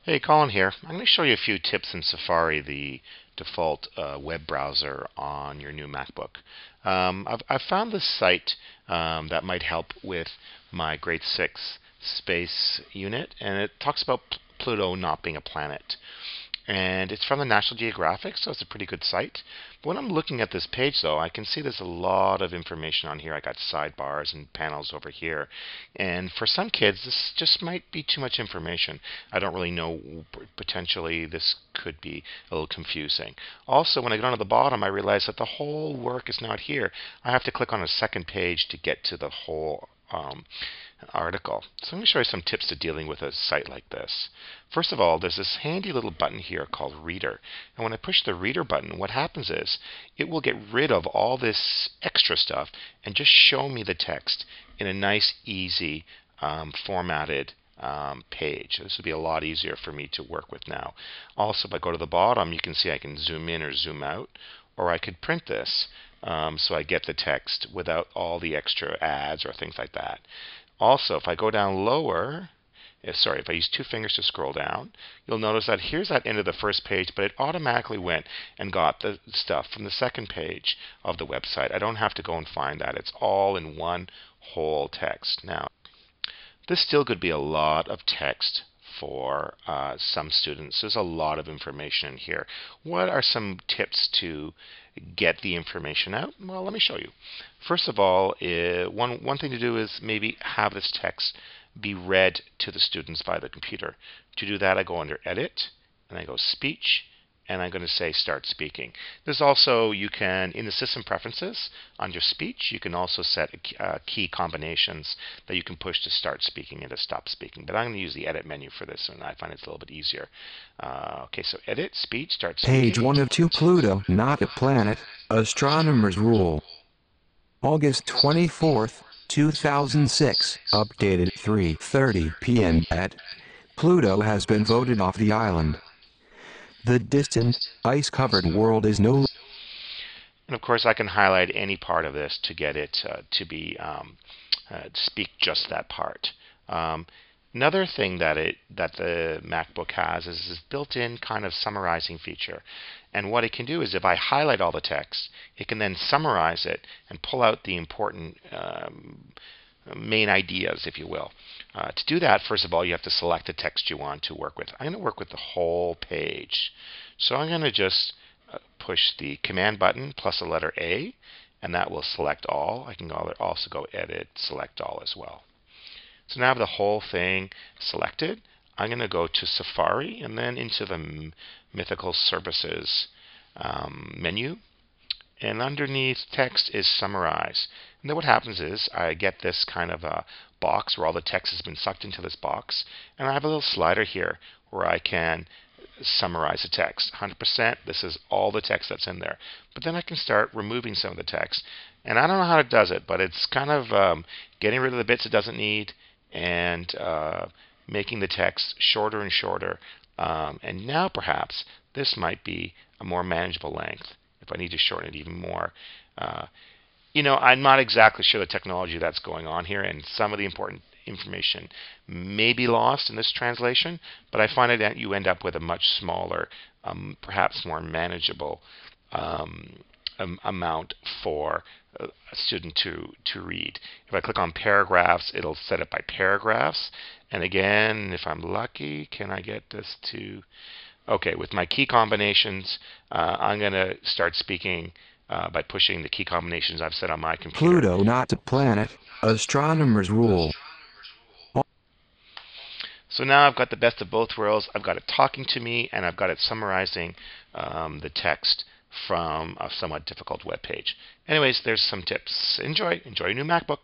Hey, Colin here. I'm going to show you a few tips in Safari, the default web browser on your new MacBook. I've found this site that might help with my grade 6 space unit, and it talks about Pluto not being a planet. And it's from the National Geographic, so it's a pretty good site. But when I'm looking at this page, though, I can see there's a lot of information on here. I got sidebars and panels over here. And for some kids, this just might be too much information. I don't really know. Potentially, this could be a little confusing. Also, when I go down to the bottom, I realize that the whole work is not here. I have to click on a second page to get to the whole article. So I'm going to show you some tips to dealing with a site like this. First of all, there's this handy little button here called Reader. And when I push the Reader button, what happens is it will get rid of all this extra stuff and just show me the text in a nice, easy, formatted page. This would be a lot easier for me to work with now. Also, if I go to the bottom, you can see I can zoom in or zoom out, or I could print this so I get the text without all the extra ads or things like that. Also, if I go down lower, if I use two fingers to scroll down, you'll notice that here's that end of the first page, but it automatically went and got the stuff from the second page of the website. I don't have to go and find that. It's all in one whole text. Now, this still could be a lot of text for some students. There's a lot of information in here. What are some tips to get the information out? Well, let me show you. First of all, one thing to do is maybe have this text be read to the students by the computer. To do that, I go under Edit, and I go Speech, and I'm going to say Start Speaking. There's also, you can, in the System Preferences, under Speech, you can also set key combinations that you can push to start speaking and to stop speaking. But I'm going to use the Edit menu for this, and I find it's a little bit easier. Okay, so Edit, Speech, Start Page Speaking. 1 of 2 Pluto, not a planet, astronomers rule. August 24th, 2006, updated 3:30 p.m. at Pluto has been voted off the island. The distant, ice-covered world is no And of course, I can highlight any part of this to get it to speak just that part. Another thing that the MacBook has is this built-in kind of summarizing feature. And what it can do is if I highlight all the text, it can then summarize it and pull out the important main ideas, if you will. To do that, first of all, you have to select the text you want to work with. I'm going to work with the whole page. So I'm going to just push the Command button plus a letter A, and that will select all. I can also go Edit, Select All as well. So now I have the whole thing selected. I'm going to go to Safari and then into the Mythical Services menu. And underneath text is Summarize. And then what happens is I get this kind of a box where all the text has been sucked into this box. And I have a little slider here where I can summarize the text. 100%, this is all the text that's in there. But then I can start removing some of the text. And I don't know how it does it, but it's kind of getting rid of the bits it doesn't need and making the text shorter and shorter. And now perhaps this might be a more manageable length if I need to shorten it even more. I'm not exactly sure the technology that's going on here, and some of the important information may be lost in this translation, but I find that you end up with a much smaller, perhaps more manageable amount for a student to read. If I click on paragraphs, it'll set it by paragraphs. And again, if I'm lucky, can I get this to... Okay, with my key combinations, I'm going to start speaking by pushing the key combinations I've set on my computer. Pluto, not a planet, astronomers rule. So now I've got the best of both worlds. I've got it talking to me, and I've got it summarizing the text from a somewhat difficult web page. Anyways, there's some tips. Enjoy your new MacBook.